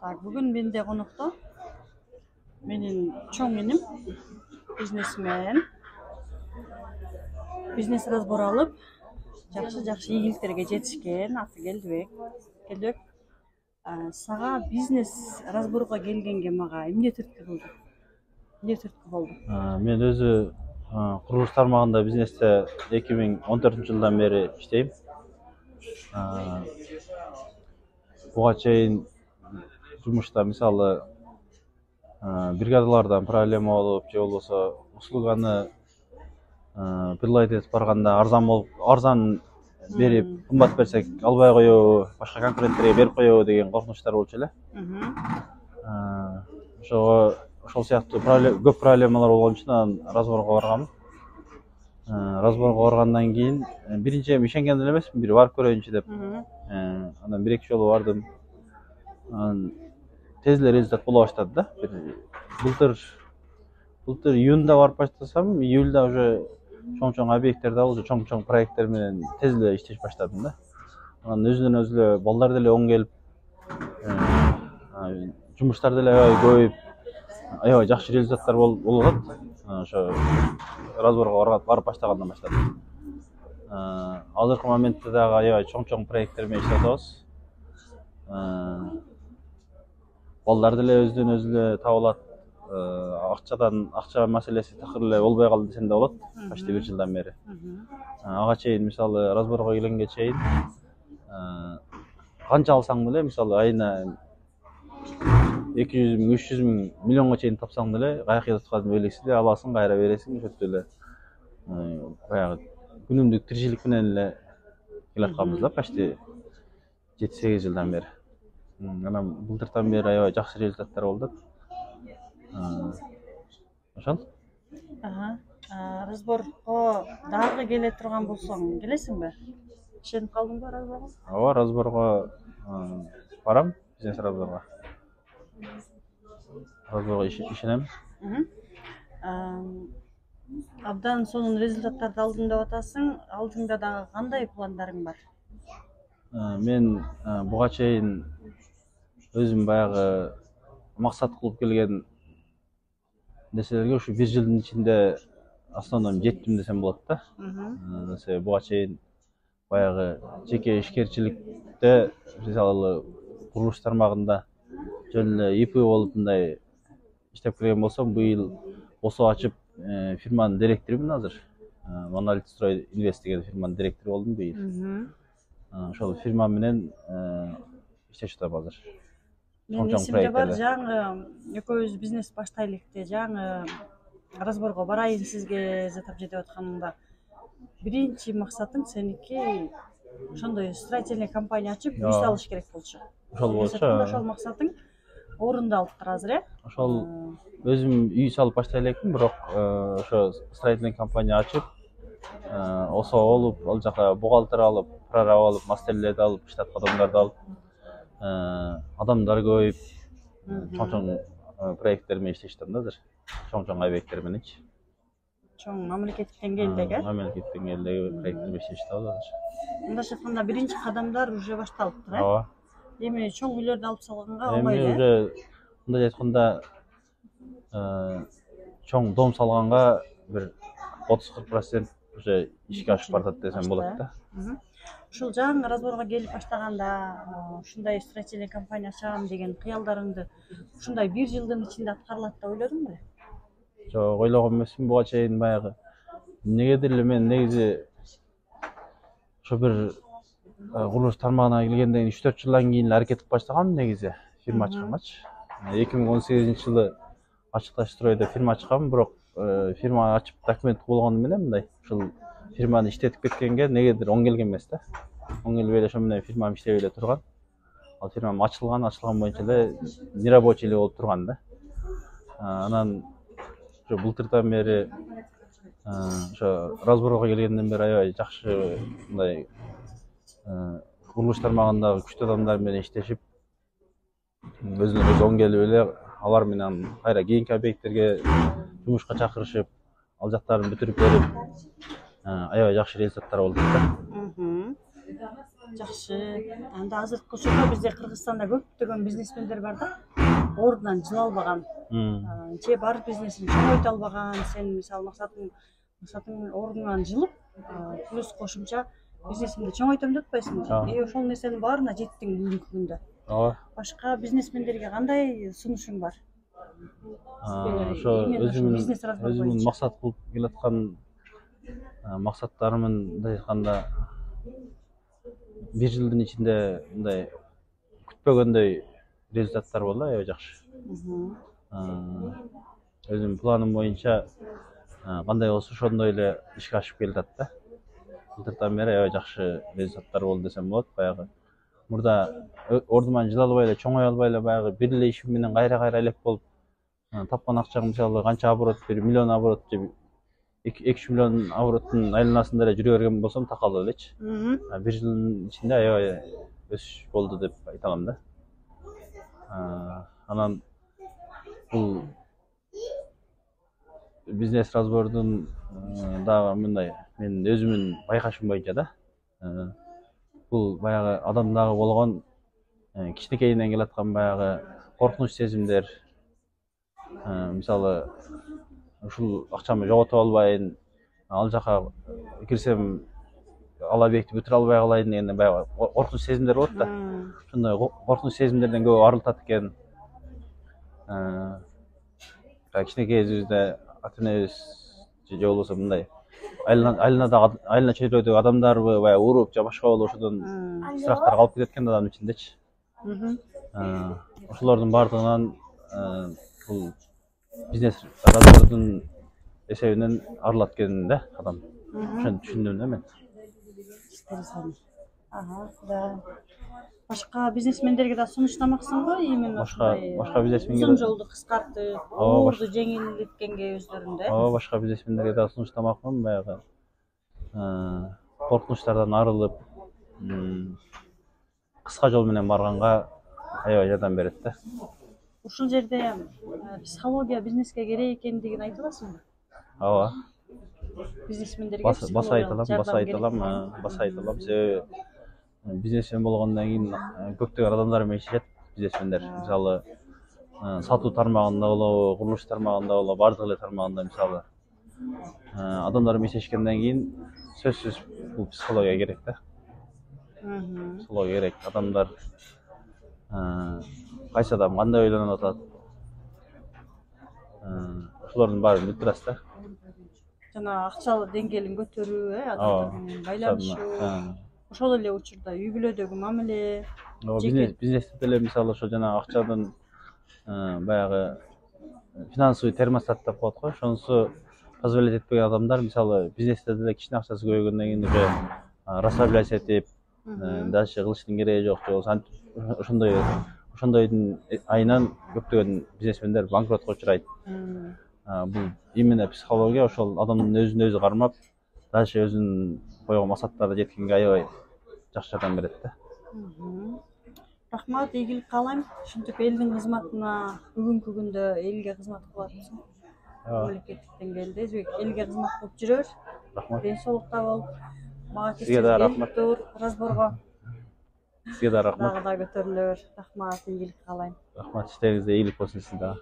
Так, бүгін менде қонақта менің чоң інім, бизнесмен, бизнес разбор алып, жақсы игіліктерге жетішкен аты Келдібек. Келдібек, саға бизнес разборға келгенге маға эмне түрткү болды? Эмне түрткү болды? Мен өзі құрылыс тармағында бизнесте 2014 жылдан бері іштейм. Бұға чейин жұмышта мысалы бригадалардан проблема болып, же болбосо услуганы придлайт етіп барғанда арзан беріп, қымбат берсек албай коюу, башка конкуренттерге берип коюу деген коркунучтар болчу эле. Ошол сыяктуу көп проблемалар болгон үчүн анан разборго баргам. Разборго баргандан кийин биринчи эми ишенген эле эмесмин, бир барып көрөйүнчү деп. Анан бир-эки жолу бардым. Анан тез эле результат боло баштады да. Былтыр июнда барып баштасам, июлда уже чоң объекттерди алып, чоң проекттер менен тез эле иштеш баштадым да. Анан өзүнөн өзү балдар деле оң келип, жумуштар деле көбөйүп, аябай жакшы результаттар болуп атат. Ошо разборго барып баштагандан баштап. Азыркы моментте дагы аябай чоң проекттер менен иштеп атабыз. Балдар деле өзүнөн өзү табылат. Акча маселеси такыр эле болбой калды десем да болот. Почти бир жылдан бери. Ага чейин мисалы разборго келгенге чейин канча алсаң деле, мисалы айына 200 миң, 300 миң, миллионго чейин тапсаң деле, каяка жаткан белгиси эле аласың, кайра бересиң, ошентип эле баягы күнүмдүк тиричилик менен эле келатканбыз да, почти 7-8 жылдан бери. Анан былтыртан бери аябай жакшы результаттар болду. Ошол. Разборго дагы келе турган болсоң, келесиңби? Ишенип калдыңбы разборго? Ооба, разборго барам, бизнес разборго. Разборго ишенем. Абдан сонун результаттарды алдым деп атасың. Алдыңда дагы кандай пландарың бар? Мен буга чейин өзүм баягы максат кылып келген нерселерге ушу бир жылдын ичинде основном жеттим десем болот да. Буга чейин баягы жеке ишкерчиликте, мисалы курулуш тармагында жөн эле ИП болуп мындай иштеп келген болсом, быйыл осо ачып фирманын директорумун азыр. Монолит Строй Инвест деген фирманын директору болдум быйыл. Ошол фирма менен иштешип атам азыр. Мен эсимде бар, жаңы экөөбүз бизнес баштайлык де, жаңы разборго барайын сизге затап жетип атканыңда биринчи максатың сеники ошондой строительный компания ачып үй салыш керек болчу. Ошол болчу. Ошол максатың орундалыптыр азыр, э? Ошол өзүм үй салып баштай элекмин, бирок ошо строительный компания ачып, осо болуп, ал жака бухгалтер алып, прораб алып, мастерлерди алып, штатка адамдарды алып, адамдар көбөйүп, чоң проекттер менен иштешип атам да азыр. Чоң объекттер мененчи. Чоң мамлекеттик деңгээлдеги? Мамлекеттик деңгээлдеги проекттер менен иштешип атабыз азыр. Мындайча айтканда биринчи кадамдар уже башталыптыр, э? Ооба. Эми чоң үйлөрдү алып салганга оңой эле. Эми уже мындай айтканда чоң дом салганга бир 30-40% уже ишке ашып баратат десем болот да. Ушул жаңы разборго келип баштаганда, ушундай строительный компания ачам деген кыялдарыңды ушундай бир жылдын ичинде аткарылат деп ойлодуңбу эле? Жок, ойлогон эмесмин. Буга чейин баягы негедир эле мен негизи ошо бир курулуш тармагына келгенден 3-4 жылдан кийин аракет кылып баштагам негизи фирма ачкангачы. 2018-жылы Ачыкташ Стройдо фирма ачкам, бирок фирма ачып документ болгону менен мындай ушул фирманы иштетип кеткенге негедир оң келген эмес да. Оң келбей эле ошо менен фирмам иштебей эле турган. Ал фирмам ачылган боюнча эле нерабочий эле болуп турган да. Анан ошо былтырдан бери ошо разборго келгенден бери аябай жакшы мындай курулуш тармагындагы күчтүү адамдар менен иштешип, өзүнөн өзү оң келип эле алар менен кайра кийинки объекттерге жумушка чакырышып, ал жактарын бүтүрүп берип, аябай жакшы результаттар болду да. Жакшы. Анда азыркы учурда бизде Кыргызстанда көптөгөн бизнесмендер бар да. Ордунан жыла албаган. Же бар бизнесин чоңойто албаган. Сен мисалы максатың ордунан жылып, плюс кошумча бизнесимди чоңойтом деп атпайсыңбы? Ошол нерсенин баарына жеттиң бүгүнкү күндө. Ооба. Башка бизнесмендерге кандай сунушуң бар? Ошо өзүмдүн максат кылып келаткан максаттарымын мындай айтканда 1 жылдын ичинде мындай күтпөгөндөй результаттар болду, аябай жакшы. Өзүмдүн планым боюнча кандай болсо ошондой эле ишке ашып келатат да. Былтыртан бери аябай жакшы результаттар болду десем болот. Баягы мурда ордуман жыла албай эле, чоңой албай эле баягы бир эле ишим менен кайра элек болуп, тапкан акчам мисалы канча оборот, 1 миллион оборот же 2-3 миллион обороттун айланасында эле жүрө берген болсом такалып элечи. 1 жылдын ичинде аябай өсүш болду деп айта алам да. Анан бул бизнес разбордун дагы мындай мен өзүмдүн байкашым боюнча да, бул баягы адамдагы болгон кичинекейинен келаткан баягы коркунуч сезимдер, мисалы ушул акчамды жоготуп албайын, ал жака кирсем ал объектти бүтүрө албай калайын деген баягы коркунуч сезимдер болот да. Ошондой коркунуч сезимдерден көп арылтат экен. Кичинекей өзүбүздө ата-энебиз же болбосо мындай айлана чөйрөдөгү адамдарбы баягы уруп же башка болуп ошодон страхтар калып кетет экен адамдын ичиндечи. Ошолордун баардыгынан бул бизнес разбордун эсебинен арылат экен да адам. Ошону түшүндүм да мен. Да. Башка бизнесмендерге да сунуштамаксыңбы? Именно башка бизнесмендерге узун жолду кыскартып, оорду жеңилдеткенге өздөрүндө. Ооба, башка бизнесмендерге да сунуштамакмын. Баягы коркунучтардан арылып, кыска жол менен барганга аябай жардам берет да. Ушул жерде психология бизнеске керек экендигин айта аласыңбы? Ооба. Бизнесмендерге баса айта алам. Себеби бизнесмен болгондон кийин көптөгөн адамдар менен иштешет бизнесмендер. Мисалы сатуу тармагында болобу, курулуш тармагында болобу, бардык эле тармагында мисалы адамдар менен иштешкенден кийин сөзсүз бул психология керек да. Психология керек. Адамдар кайсы адам кандай ойлонуп атат, ошолордун баарын билип турасыз да. Жана акчалык деңгээлин көтөрүү, адамдар менен байланышуу. Ошол эле учурда үй бүлөдөгү мамиле. Бизнесте деле мисалы ошо жана акчанын баягы финансовый термостат деп коет го. Ошонусу позволять этпеген адамдар мисалы бизнесте деле кичине акчасы көбөйгөндөн кийин уже расслабляться этип, дальше кылыштын кереги жок же болбосо ошондойдун айынан көптөгөн бизнесмендер банкротко учурайт. Бул именно психология ошол адамдын өзүн өзү кармап, дальше өзүнүн койгон максаттарына жеткенге аябай жакшы жардам берет да. Рахмат, ийгилик каалайм. Ушинтип элдин кызматына бүгүнкү күндө элге кызмат кылып атасың. Мамлекеттиктен келди, элге кызмат кылып жүрөр. Рахмат. Ден соолукта бол. Мага Сизге да рахмат. Разборго. Сизге да рахмат. Дагы да көтөрүлөр. Рахмат, ийгилик каалайм. Рахмат, иштериңизде ийгилик болсун сизге.